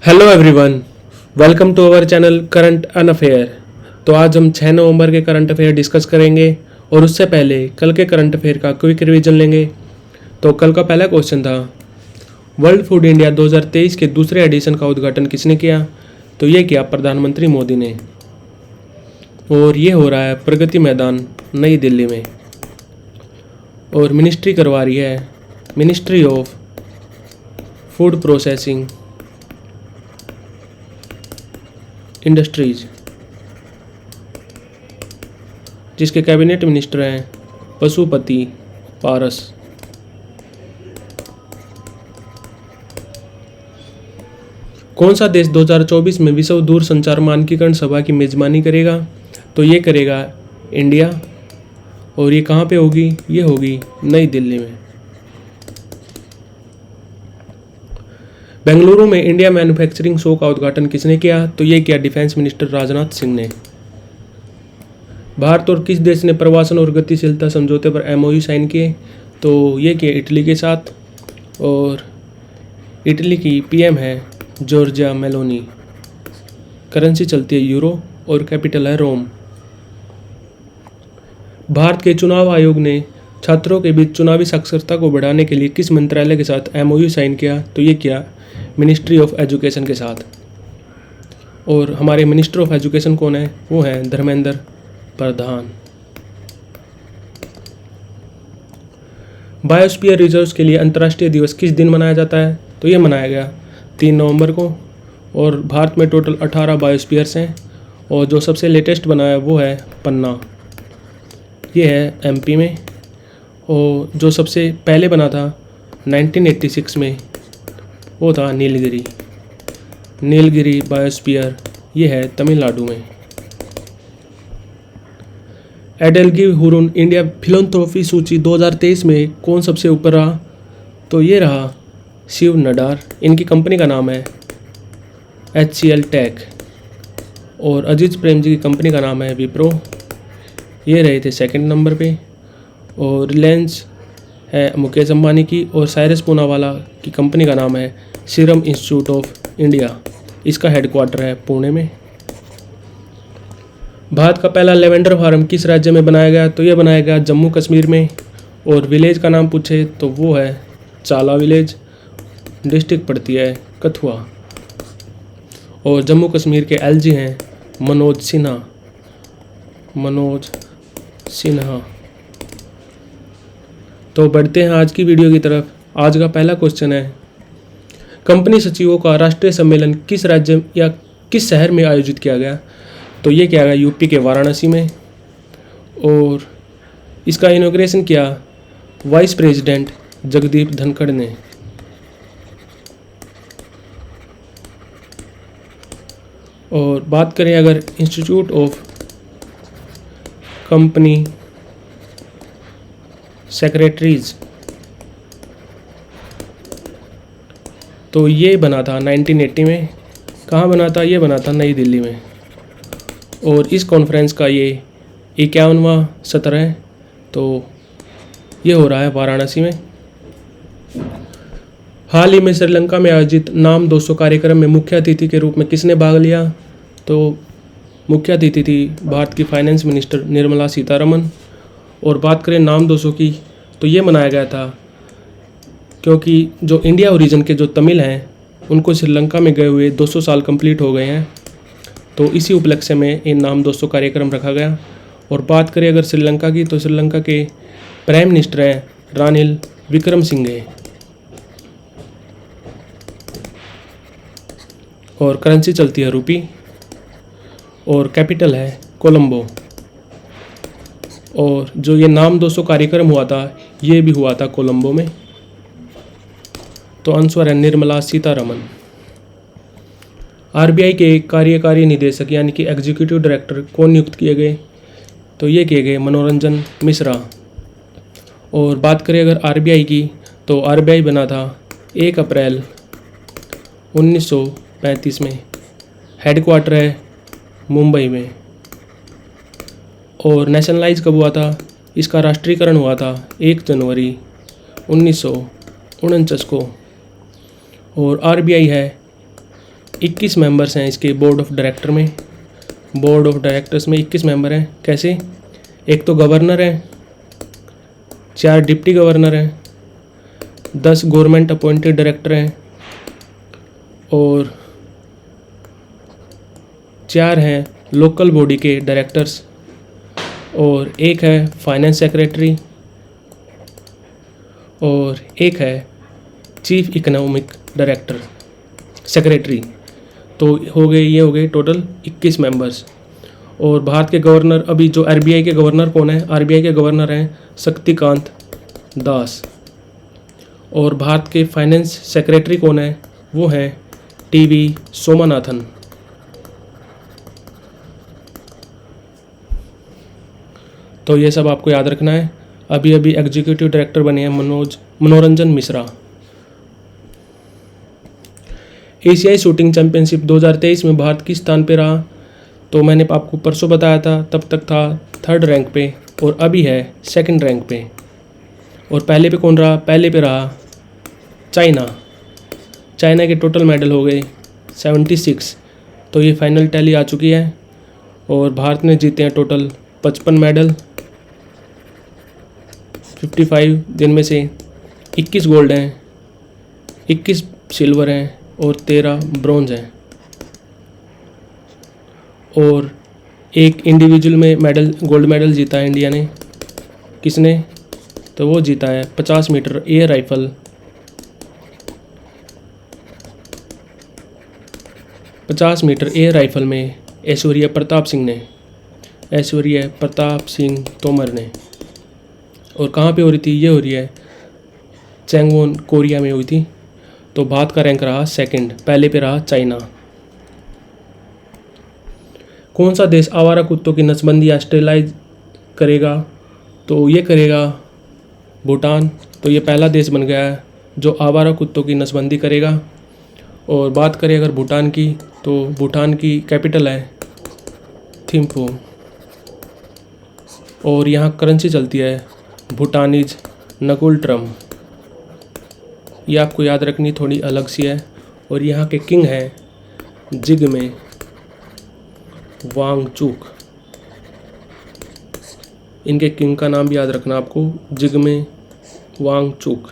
Hello everyone, welcome to our channel current and affair. तो आज हम 6 नवंबर के करंट अफेयर डिस्कस करेंगे और उससे पहले कल के करंट अफेयर का क्विक रिवीजन लेंगे। तो कल का पहला क्वेश्चन था, वर्ल्ड फूड इंडिया 2023 के दूसरे एडिशन का उद्घाटन किसने किया? तो ये किया प्रधानमंत्री मोदी ने, और ये हो रहा है प्रगति मैदान नई दिल्ली में। और मिनिस्ट्री करवा रही है ministry of food processing industries, जिसके कैबिनेट मिनिस्टर हैं पशुपति पारस। कौन सा देश 2024 में विश्व दूरसंचार मानकीकरण सभा की मेजबानी करेगा? तो ये करेगा इंडिया। और ये कहाँ पे होगी? ये होगी नई दिल्ली में। बेंगलुरु में इंडिया मैन्युफैक्चरिंग शो का उद्घाटन किसने किया? तो ये किया डिफेंस मिनिस्टर राजनाथ सिंह ने। भारत और किस देश ने प्रवासन और गतिशीलता समझौते पर एमओयू साइन किए? तो ये किया इटली के साथ, और इटली की पीएम है जॉर्जिया मेलोनी। करेंसी चलती है यूरो और कैपिटल है रोम। भारत के चुनाव आयोग ने छात्रों के बीच चुनावी साक्षरता को बढ़ाने के लिए किस मंत्रालय के साथ एमओयू साइन किया? तो ये किया मिनिस्ट्री ऑफ एजुकेशन के साथ। और हमारे मिनिस्टर ऑफ एजुकेशन कौन है? वो हैं धर्मेंद्र प्रधान। बायोस्फीयर रिजर्व्स के लिए अंतर्राष्ट्रीय दिवस किस दिन मनाया जाता है? तो ये मनाया गया 3 नवंबर को। और भारत में टोटल 18 बायोस्फीयर्स हैं, और जो सबसे लेटेस्ट बना है वो है पन्ना, ये है एमपी में। और जो सबसे पहले बना था 1986 में वो था नीलगिरी बायोस्फीयर, ये है तमिलनाडु में। एडेलगी हुरुन इंडिया फिलंथ्रोपी सूची 2023 में कौन सबसे ऊपर रहा? तो ये रहा शिव नडार। इनकी कंपनी का नाम है HCL टेक। और अजीत प्रेम जी की कंपनी का नाम है विप्रो, ये रहे थे सेकंड नंबर पे। और रिलायंस है मुकेश अंबानी की, और साइरस पूनावाला की कंपनी का नाम है सीरम इंस्टीट्यूट ऑफ इंडिया, इसका हेडक्वार्टर है पुणे में। भारत का पहला लेवेंडर फार्म किस राज्य में बनाया गया? तो यह बनाया गया जम्मू कश्मीर में। और विलेज का नाम पूछे तो वो है चाला विलेज, डिस्ट्रिक्ट पड़ती है कथुआ। और जम्मू कश्मीर के एलजी हैं मनोज सिन्हा। तो बढ़ते हैं आज की वीडियो की तरफ। आज का पहला क्वेश्चन है, कंपनी सचिवों का राष्ट्रीय सम्मेलन किस राज्य या किस शहर में आयोजित किया गया? तो ये किया गया यूपी के वाराणसी में। और इसका इनॉग्रेशन किया वाइस प्रेसिडेंट जगदीप धनखड़ ने। और बात करें अगर इंस्टीट्यूट ऑफ कंपनी सेक्रेटरीज, तो ये बना था 1980 में। कहाँ बना था? ये बना था नई दिल्ली में। और इस कॉन्फ्रेंस का ये 51वां सत्र है, तो ये हो रहा है वाराणसी में। हाल ही में श्रीलंका में आयोजित नाम 200 कार्यक्रम में मुख्य अतिथि के रूप में किसने भाग लिया? तो मुख्य अतिथि थी भारत की फाइनेंस मिनिस्टर निर्मला सीतारमन। और बात करें नाम 200 की, तो ये मनाया गया था क्योंकि जो इंडिया ओरिजिन के जो तमिल हैं उनको श्रीलंका में गए हुए 200 साल कंप्लीट हो गए हैं, तो इसी उपलक्ष्य में इन नाम 200 कार्यक्रम रखा गया। और बात करें अगर श्रीलंका की, तो श्रीलंका के प्राइम मिनिस्टर हैं रानिल विक्रमसिंघे। और करेंसी चलती है रुपी, और कैपिटल है कोलंबो। और जो ये नाम 200 कार्यक्रम हुआ था ये भी हुआ था कोलंबो में। तो आंसर है निर्मला सीतारमन। आरबीआई के कार्यकारी निदेशक यानी कि एग्जीक्यूटिव डायरेक्टर कौन नियुक्त किए गए? तो ये किए गए मनोरंजन मिश्रा। और बात करें अगर आरबीआई की, तो आरबीआई बना था 1 अप्रैल 1935 में। हेडक्वार्टर है मुंबई में। और नेशनलाइज कब हुआ था? इसका राष्ट्रीयकरण हुआ था 1 जनवरी 1949 को। और आरबीआई है 21 मेंबर्स हैं इसके बोर्ड ऑफ डायरेक्टर में। बोर्ड ऑफ डायरेक्टर्स में 21 मेंबर हैं। कैसे? एक तो गवर्नर है, 4 डिप्टी गवर्नर हैं, 10 गवर्नमेंट अपॉइंटेड डायरेक्टर हैं और 4 हैं लोकल बॉडी के डायरेक्टर्स और एक है फाइनेंस सेक्रेटरी और एक है चीफ इकोनॉमिक डायरेक्टर सेक्रेटरी। तो ये हो गए टोटल 21 मेंबर्स। और भारत के गवर्नर, अभी जो आरबीआई के गवर्नर कौन है? आरबीआई के गवर्नर हैं शक्तिकांत दास। और भारत के फाइनेंस सेक्रेटरी कौन है? वो हैं टीवी सोमनाथन। तो ये सब आपको याद रखना है। अभी अभी एग्जीक्यूटिव डायरेक्टर बने हैं मनोरंजन मिश्रा। एशियाई शूटिंग चैंपियनशिप 2023 में भारत किस स्थान पे रहा? तो मैंने आपको परसों बताया था, तब तक था 3rd रैंक पे और अभी है 2nd रैंक पे। और पहले पे कौन रहा? पहले पे रहा चाइना। चाइना के टोटल मेडल हो गए 76। तो ये फाइनल टैली आ चुकी है और भारत ने जीते हैं टोटल 55 मेडल। 55 जिनमें से 21 गोल्ड हैं, 21 सिल्वर हैं और 13 ब्रॉन्ज हैं। और एक इंडिविजुअल में मेडल, गोल्ड मेडल जीता है इंडिया ने। किसने? तो वो जीता है 50 metre air rifle. 50 metre air rifle में ऐश्वर्या प्रताप सिंह तोमर ने। और कहाँ पे हो रही थी? ये हो रही है चैंगवोन, कोरिया में हुई थी। तो भारत का रैंक रहा 2nd, पहले पे रहा चाइना। कौन सा देश आवारा कुत्तों की नसबंदी स्टेलाइज करेगा? तो ये करेगा भूटान। तो ये पहला देश बन गया है जो आवारा कुत्तों की नसबंदी करेगा। और बात करें अगर भूटान की, तो भूटान की कैपिटल है थिम्पू और यहाँ करेंसी चलती है भूटानीज नकुल ट्रम। ये आपको याद रखनी थोड़ी अलग सी है। और यहाँ के किंग हैं जिग्मे वांगचुक। इनके किंग का नाम भी याद रखना आपको, जिग्मे वांगचुक।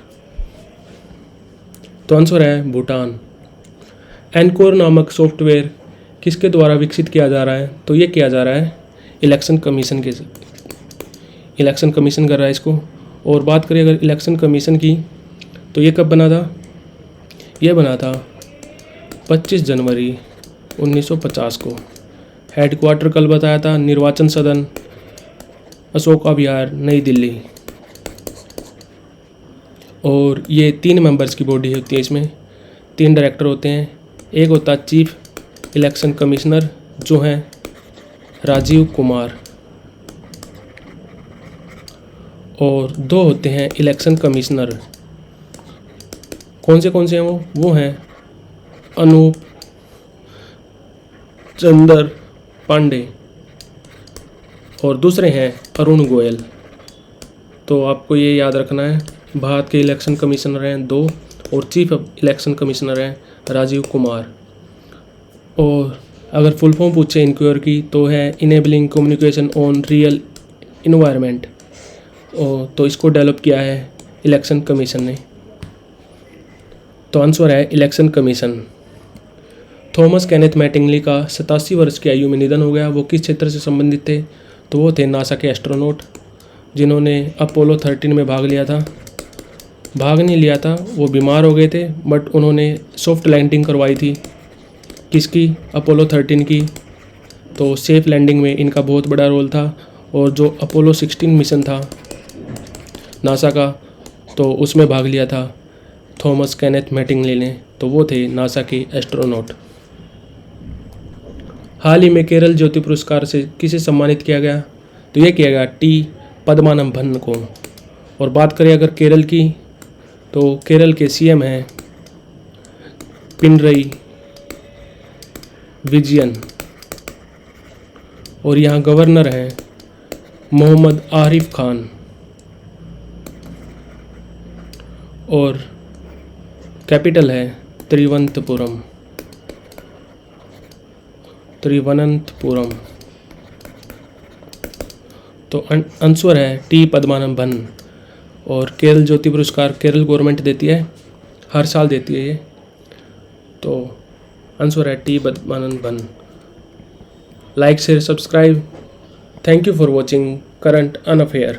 तो आंसर है भूटान। एनकोर नामक सॉफ्टवेयर किसके द्वारा विकसित किया जा रहा है? तो ये किया जा रहा है इलेक्शन कमीशन कर रहा है इसको। और बात करें अगर इलेक्शन कमीशन की, तो ये कब बना था? ये बना था 25 जनवरी 1950 को। हेडक्वार्टर कल बताया था निर्वाचन सदन अशोका विहार नई दिल्ली। और ये 3 मेंबर्स की बॉडी होती है, इसमें 3 डायरेक्टर होते हैं। एक होता है चीफ इलेक्शन कमिश्नर जो हैं राजीव कुमार और 2 होते हैं इलेक्शन कमिश्नर। कौन से हैं वो हैं अनूप चंद्र पांडे और दूसरे हैं अरुण गोयल। तो आपको ये याद रखना है, भारत के इलेक्शन कमिश्नर हैं 2 और चीफ इलेक्शन कमिश्नर हैं राजीव कुमार। और अगर फुल फॉर्म पूछे इनक्वायर की, तो है enabling communication on real environment. तो इसको डेवलप किया है इलेक्शन कमीशन ने। तो आंसर है election commission. Thomas Kenneth Mattingly का 87 वर्ष की आयु में निधन हो गया। वो किस क्षेत्र से संबंधित थे? तो वो थे नासा के एस्ट्रोनॉट जिन्होंने अपोलो 13 में भाग नहीं लिया था, वो बीमार हो गए थे, बट उन्होंने सॉफ्ट लैंडिंग करवाई थी। किसकी? अपोलो 13 की। तो सेफ लैंडिंग में इनका बहुत बड़ा रोल था। और जो अपोलो 16 मिशन था नासा का, तो उसमें भाग लिया था थॉमस केनेथ मैटिंगली ने। तो वो थे नासा के एस्ट्रोनॉट। हाल ही में केरल ज्योति पुरस्कार से किसे सम्मानित किया गया? तो ये किया गया टी पद्मानाभन को। और बात करें अगर केरल की, तो केरल के सीएम हैं पिनरई विजयन और यहाँ गवर्नर हैं मोहम्मद आरिफ खान। और कैपिटल है तिरुवनंतपुरम। तिरुवनंतपुरम। तो आंसर है टी पद्मनाभन। और केरल ज्योति पुरस्कार केरल गवर्नमेंट देती है, हर साल देती है ये। तो आंसर है T Padmanabhan. Like share subscribe. Thank you for watching current अनअफेयर।